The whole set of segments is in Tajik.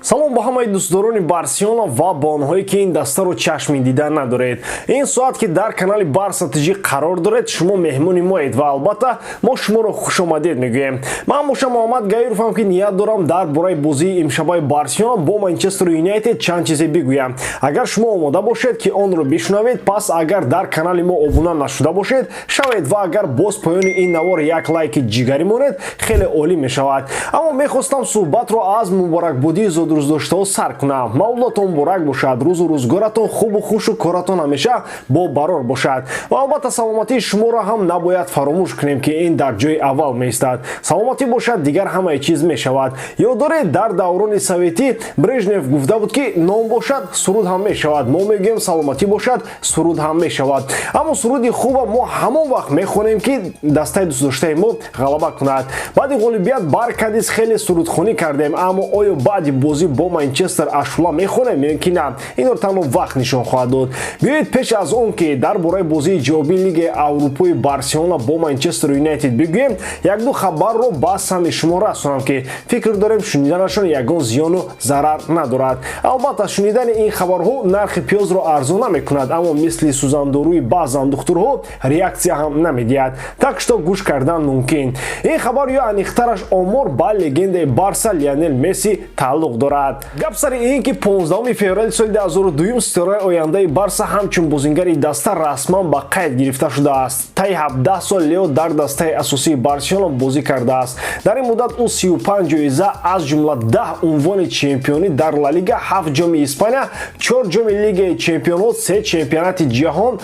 салом ба ҳамаи дӯстдорони барселона ва ба онҳое ки ин дастаро чашми дидан надоред. Ин соат ки дар канали Барса ТЖ қарор доред, шумо меҳмони моед ва албатта мо шуморо хушомадед мегӯем. Ман бошам Муҳаммад Гаировам ки ният дорам дар бораи бозии имшабаи Барселона бо Манчестер Юнайтед чанд чизе бигӯям. Агар шумо омода бошед ки онро бишунавед, пас агар дар канали мо обуна нашуда бошед, шавед ва агар боз поёни ин навор як лайки ҷигарӣ монед, хеле олӣ мешавад. Аммо мехостам суҳбатро аз муборакбодии зодрӯздоштаҳо сар кунам. Мавлудотон муборак бошад, рӯзу рӯзгоратон хубу хушу коратон ҳамеша бо барор бошад. Ва албатта саломатии шуморо ҳам набояд фаромӯш кунем ки ин дар ҷои аввал меистад. Саломатӣ бошад, дигар ҳамаи чиз мешавад. Ёд доред, дар даврони советӣ Брежнев гуфта буд ки ном бошад, суруд ҳам мешавад. Мо мегӯем саломатӣ бошад, суруд ҳам мешавад. Аммо суруди хуба мо ҳамон вақт мехонем ки дастаи дӯстдоштаи мо ғалаба кунад. Баъди ғолибият бар Кадис хеле сурудхонӣ кардем, аммо оё баъди бозӣ бо Манчестер ашула мехонем ё ки на? Инро танҳо вақт нишон хоҳад дод. Биёед пеш аз он ки дар бораи бозии ҷавобии Лигаи Аврупои Барселона бо Манчестер Юнайтед бигӯем, як-ду хабарро ба сами шумо расонам ки фикр дорем шуниданашон ягон зиёну зарар надорад. Албатта шунидани ин хабарҳо нархи пиёзро арзон намекунад, аммо мисли сӯзандорӯи баъзан духтурҳо реаксия ҳам намедиҳад. Так что гӯш кардан мумкин. Ин хабар ё аниқтараш омор ба легендаи Барса Лионел Месси тааллуқ дорад. Гап сари ин ки 15 феврали соли 2002 ситораи ояндаи Барса ҳамчун бозингари даста расман ба қайд гирифта шудааст. Таи 17 сол Лео дар дастаи асосии Барселона бозӣ кардааст. Дар ин муддат ӯ 35 ҷоиза аз ҷумла 10 унвони чемпионӣ дар Ла Лига, 7 ҷоми Испания, 4 ҷоми Лигаи чемпионҳо, 3 чемпионати ҷаҳон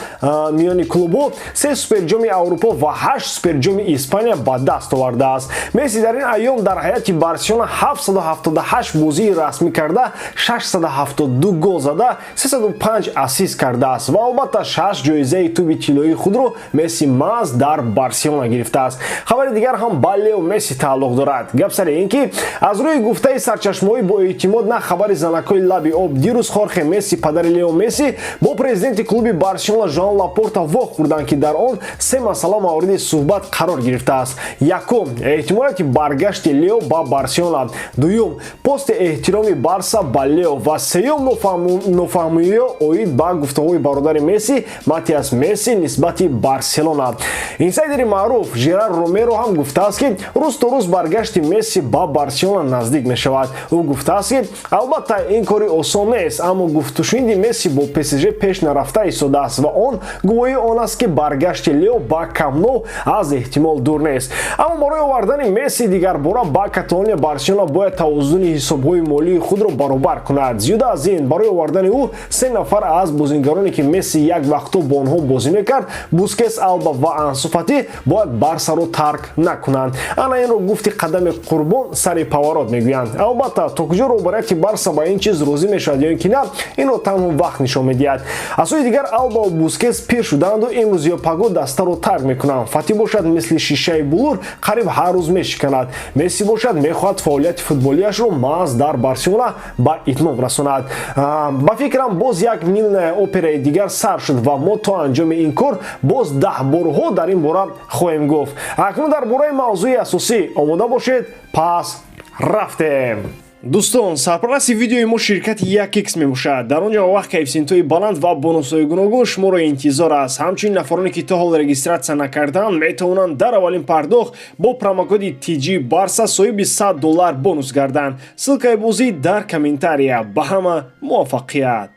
миёни клубҳо, 3 суперҷоми Аврупо ва 8 суперҷоми Испания ба даст овардааст. Месси дар ин айём дар ҳайати Барселона 778 бозии расмӣ карда, 672 гол зада, 305 ассист кардааст ва албатта 6 ҷоизаи тӯби тиллои худро Месси маҳз дар Барселона гирифтааст. Хабари дигар ҳам ба Лео Месси тааллуқ дорад. Гап сари ин ки аз рӯи гуфтаи сарчашмаҳои бо эътимод на хабари занакои лаби об, дирӯз Хорхе Месси, падари Лео Месси, бо президенти клуби Барселона Жоан Лапорта вохӯрданд ки дар он се масъала мавриди суҳбат қарор гирифтааст. Якум, эҳтимолияти баргашти Лео ба Барселона. Дуюм, пости эҳтироми Барса ба Лео ва сеюм, нофаҳмиё оид ба гуфтаҳои бародари Месси, Матиас Месси нисбати Барселона. Инсайдери маъруф Жерар Ромеро ҳам гуфтааст ки рӯз то рӯз баргашти Месси ба Барселона наздик мешавад. Ӯ гуфтааст ки албатта ин кори осон нест, аммо гуфтушуниди Месси бо ПСЖ пеш нарафта истодааст ва он гувоҳии он аст ки баргашти Лео ба Камп-Ноу аз эҳтимол дур нест. Аммо барои овардани Месси дигарбора ба Каталония Барселона бояд тавозуни ҳисобҳои молии худро баробар кунад. Зиёда аз ин, барои овардани ӯ 3 нафар аз бозингароне ки Месси як вақтҳо бо онҳо бозӣ мекард, Бускетс, Алба ва Ансу Фати бояд Барсаро тарк накунанд. Ана инро гуфти қадами қурбон сари паворот мегӯянд. Албатта то куҷо роҳбарияти Барса ба ин чиз розӣ мешавад ё ин ки на, инро танҳо вақт нишон медиҳад. Аз сӯи дигар Алба ва Бускетс пир шуданду имрӯз ё паго дастаро тарк мекунанд. Фати бошад мисли шишаи булур қариб ҳар рӯз мешиканад. Месси бошад мехоҳад фаъолияти футболиашро маҳз дар Барселона ба итмом расонад. Ба фикрам боз як милная операи дигар сар шуд ва мо то анҷоми ин кор боз 10 борҳо дар ин бора хоҳем гуфт. Акнун дар бораи мавзӯи асосӣ омода бошед, пас рафтем. дӯстон, сарпараси видеои мо ширкати 1x мебошад. Дар он ҷо вақт кайфсинтои баланд ва бонусҳои гуногун шуморо интизор аст. ҳамчунин нафароне ки то ҳол регистратсия накарданд метавонанд дар аввалин пардохт бо промокоди TG Barsa соҳиби $100 бонус гарданд. ссилкаи бозӣ дар комментария. Ба ҳама муваффақият.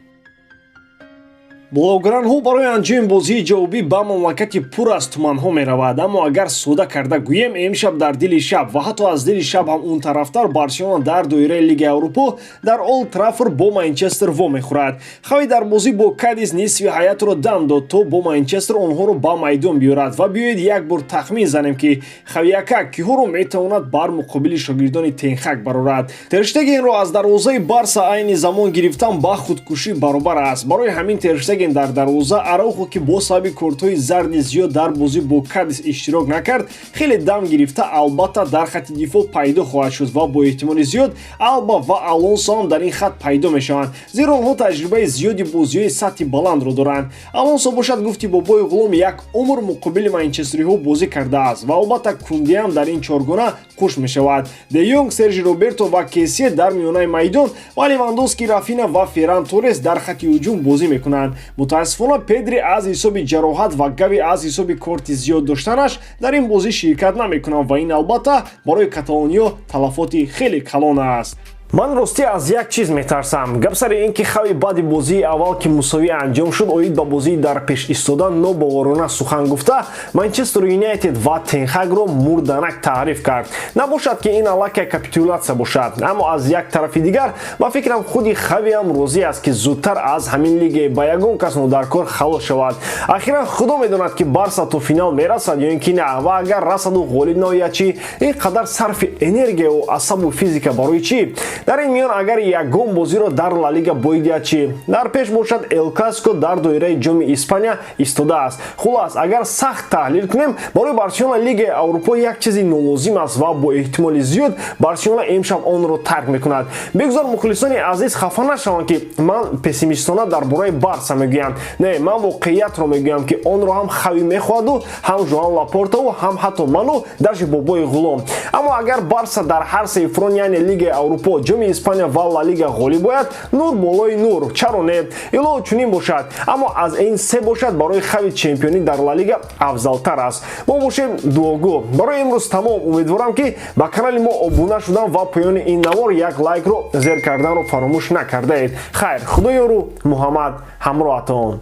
блогеранҳо барои анҷоми бозии ҷавобӣ ба мамлакати пур аз туманҳо меравад, аммо агар содда карда гӯем, имшаб дар дили шаб ва ҳатто аз дили шаб ҳам он тарафтар Барселона дар доираи Лигаи Аврупо дар Олд Траффорд бо Манчестер вомехӯрад. Хави дар бозӣ бо Кадис нисфи ҳаятро дам дод то бо Манчестер онҳоро ба майдон биёрад ва биёед як бор тахмин занем ки Хавиака киҳоро метавонад бар муқобили шогирдони Тенхак барорад. Тер Штегенро аз дарвозаи Барса айни замон гирифтан ба худкушӣ баробар аст. Барои ҳамин Тер Штеген Терштеген дар дарвоза, Араухо ки бо сабаби кортҳои зарди зиёд дар бозӣ бо Кадис иштирок накард, хеле дам гирифта албатта дар хатти дифоъ пайдо хоҳад шуд ва бо эҳтимоли зиёд Алба ва Алонсо ҳам дар ин хат пайдо мешаванд, зеро онҳо таҷрибаи зиёди бозиҳои сатҳи баландро доранд. Алонсо бошад гуфти бобои ғулом як умр муқобили манчестериҳо бозӣ кардааст ва албатта Кунде ҳам дар ин чоргона хуш мешавад. Де Йонг, Сержи Роберто ва Кесие дар миёнаи майдон ва Левандовски, Рафина ва Ферран Торрес дар хатти ҳуҷум бозӣ мекунанд. Мутаассифона Педри аз ҳисоби ҷароҳат ва Гави аз ҳисоби корти зиёд доштанаш дар ин бозӣ ширкат намекунанд ва ин албатта барои каталониё талафоти хеле калон аст. Ман ростӣ аз як чиз метарсам. Гап сари ин ки Хави баъди бозии аввал ки мусовӣ анҷом шуд, оид ба бозии дар пеш истода нобоворона сухан гуфта, Манчестер Юнайтед ва Тенхагро мурданак таъриф кард. Набошад ки ин аллакай капитулятсия бошад, аммо аз як тарафи дигар ба фикрам худи Хави ҳам розӣ аст ки зудтар аз ҳамин лигаи ба ягон кас нодаркор халос шавад. Ахиран худо медонад ки Барса то финал мерасад ё ин ки не, ва агар расаду ғолиб наояд чӣ? Ин қадар сарфи энергияу асабу физика барои чӣ? Дар ин миён агар ягон бозиро дар Ла Лига боидиад чӣ? Дар пеш бошад Эл Класико дар доираи ҷоми Испания истодааст. Хулас, агар сахт таҳлил кунем, барои Барселона Лигаи Аврупо як чизи нолозим аст ва бо эҳтимоли зиёд Барселона имшаб онро тарк мекунад. Бигзор мухлисони азиз хафа нашаванд ки ман пессимистона дар бораи Барса мегӯям. Не, ман воқеиятро мегӯям ки онро ҳам Хави мехоҳаду, ҳам Жоан Лапортаву, ҳам ҳатто ману, даже бобои ғулом. Аммо агар Барса дар ҳар се фронт, яъне Лигаи Аврупо, ҷоми Испания ва Ла Лига ғолиб ояд, нур болои нур, чаро не? Ило чунин бошад. Аммо аз ин се бошад барои Хави чемпионӣ дар Ла Лига афзалтар аст. Мо бошем дуогӯ. Барои имрӯз тамом. Умедворам ки ба канали мо обуна шудан ва поёни ин навор як лайкро зер карданро фаромӯш накардаед. Хайр, худоёру Муҳаммад ҳамроҳатон.